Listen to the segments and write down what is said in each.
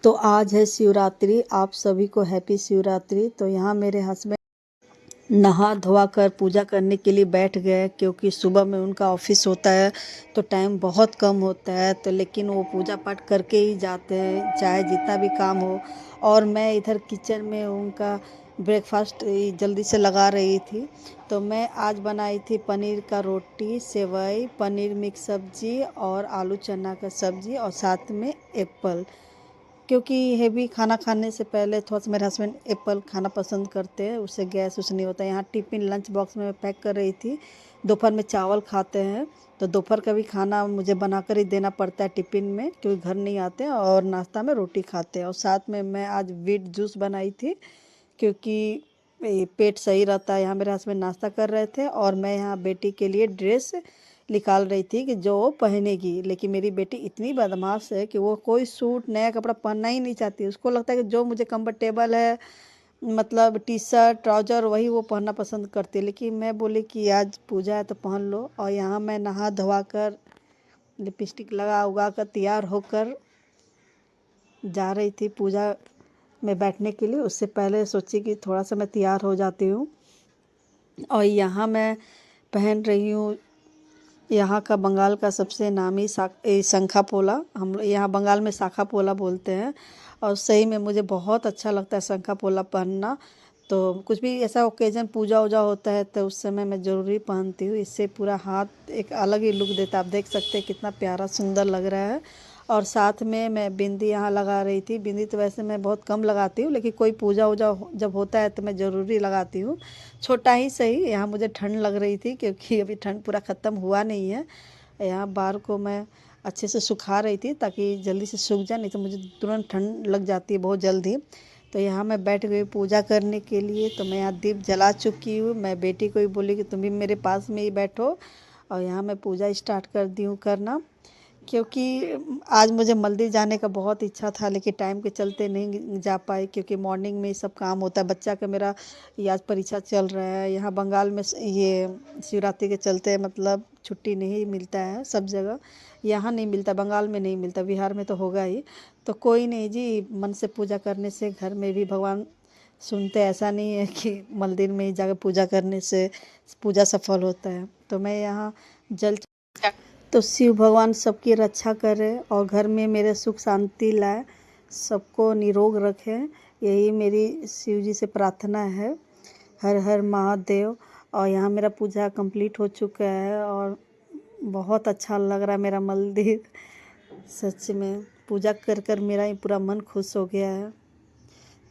तो आज है शिवरात्रि। आप सभी को हैप्पी शिवरात्रि। तो यहाँ मेरे हस्बैंड नहा धोवा कर पूजा करने के लिए बैठ गए, क्योंकि सुबह में उनका ऑफिस होता है तो टाइम बहुत कम होता है। तो लेकिन वो पूजा पाठ करके ही जाते हैं, चाहे जितना भी काम हो। और मैं इधर किचन में उनका ब्रेकफास्ट जल्दी से लगा रही थी। तो मैं आज बनाई थी पनीर का रोटी, सेवई, पनीर मिक्स सब्जी और आलू चना का सब्जी, और साथ में एप्पल। क्योंकि हेवी खाना खाने से पहले थोड़ा सा मेरे हस्बैंड एप्पल खाना पसंद करते हैं, उससे गैस उस नहीं होता है। यहाँ टिफ़िन लंच बॉक्स में मैं पैक कर रही थी। दोपहर में चावल खाते हैं, तो दोपहर का भी खाना मुझे बनाकर ही देना पड़ता है टिफ़िन में, क्योंकि घर नहीं आते हैं। और नाश्ता में रोटी खाते हैं। और साथ में मैं आज बीट जूस बनाई थी, क्योंकि पेट सही रहता है। यहाँ मेरे हस्बैंड नाश्ता कर रहे थे और मैं यहाँ बेटी के लिए ड्रेस निकाल रही थी कि जो वो पहनेगी। लेकिन मेरी बेटी इतनी बदमाश है कि वो कोई सूट नया कपड़ा पहनना ही नहीं चाहती। उसको लगता है कि जो मुझे कंफर्टेबल है, मतलब टी शर्ट ट्राउजर, वही वो पहनना पसंद करती है। लेकिन मैं बोली कि आज पूजा है तो पहन लो। और यहाँ मैं नहा धोवा कर लिपस्टिक लगा उगा कर तैयार होकर जा रही थी पूजा में बैठने के लिए। उससे पहले सोची कि थोड़ा सा मैं तैयार हो जाती हूँ। और यहाँ मैं पहन रही हूँ यहाँ का बंगाल का सबसे नामी शंखा पोला। हम लोग यहाँ बंगाल में शाखा पोला बोलते हैं। और सही में मुझे बहुत अच्छा लगता है शंखा पोला पहनना। तो कुछ भी ऐसा ओकेजन पूजा वूजा होता है तो उस समय मैं ज़रूरी पहनती हूँ। इससे पूरा हाथ एक अलग ही लुक देता है। आप देख सकते हैं कितना प्यारा सुंदर लग रहा है। और साथ में मैं बिंदी यहाँ लगा रही थी। बिंदी तो वैसे मैं बहुत कम लगाती हूँ, लेकिन कोई पूजा वूजा जब होता है तो मैं ज़रूरी लगाती हूँ, छोटा ही सही। यहाँ मुझे ठंड लग रही थी, क्योंकि अभी ठंड पूरा ख़त्म हुआ नहीं है। यहाँ बाल को मैं अच्छे से सुखा रही थी ताकि जल्दी से सूख जाए, नहीं तो मुझे तुरंत ठंड लग जाती है बहुत जल्दी। तो यहाँ मैं बैठ गई पूजा करने के लिए। तो मैं यहाँ दीप जला चुकी हूँ। मैं बेटी को भी बोली कि तुम भी मेरे पास में ही बैठो। और यहाँ मैं पूजा स्टार्ट कर दी हूँ करना, क्योंकि आज मुझे मंदिर जाने का बहुत इच्छा था, लेकिन टाइम के चलते नहीं जा पाई, क्योंकि मॉर्निंग में सब काम होता है। बच्चा का मेरा ये आज परीक्षा चल रहा है। यहाँ बंगाल में ये शिवरात्रि के चलते मतलब छुट्टी नहीं मिलता है सब जगह। यहाँ नहीं मिलता, बंगाल में नहीं मिलता, बिहार में तो होगा ही। तो कोई नहीं जी, मन से पूजा करने से घर में भी भगवान सुनते। ऐसा नहीं है कि मंदिर में ही जाकर पूजा करने से पूजा सफल होता है। तो मैं यहाँ जल तो शिव भगवान सबकी रक्षा करे और घर में मेरे सुख शांति लाए, सबको निरोग रखे, यही मेरी शिव जी से प्रार्थना है। हर हर महादेव। और यहाँ मेरा पूजा कंप्लीट हो चुका है और बहुत अच्छा लग रहा है मेरा मंदिर। सच में पूजा कर कर मेरा ही पूरा मन खुश हो गया है।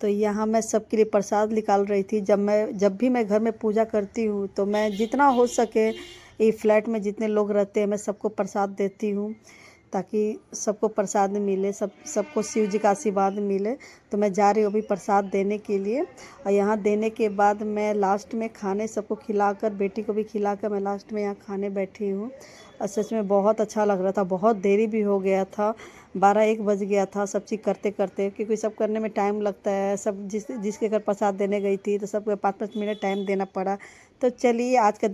तो यहाँ मैं सबके लिए प्रसाद निकाल रही थी। जब भी मैं घर में पूजा करती हूँ तो मैं जितना हो सके, ये फ्लैट में जितने लोग रहते हैं मैं सबको प्रसाद देती हूँ, ताकि सबको प्रसाद मिले, सबको शिव जी का आशीर्वाद मिले। तो मैं जा रही हूँ अभी प्रसाद देने के लिए। और यहाँ देने के बाद मैं लास्ट में खाने सबको खिलाकर, बेटी को भी खिलाकर मैं लास्ट में यहाँ खाने बैठी हूँ। और सच में बहुत अच्छा लग रहा था। बहुत देरी भी हो गया था, 12-1 बज गया था सब चीज़ करते करते, क्योंकि सब करने में टाइम लगता है। सब जिसके घर प्रसाद देने गई थी तो सबको 5-5 मिनट टाइम देना पड़ा। तो चलिए आज का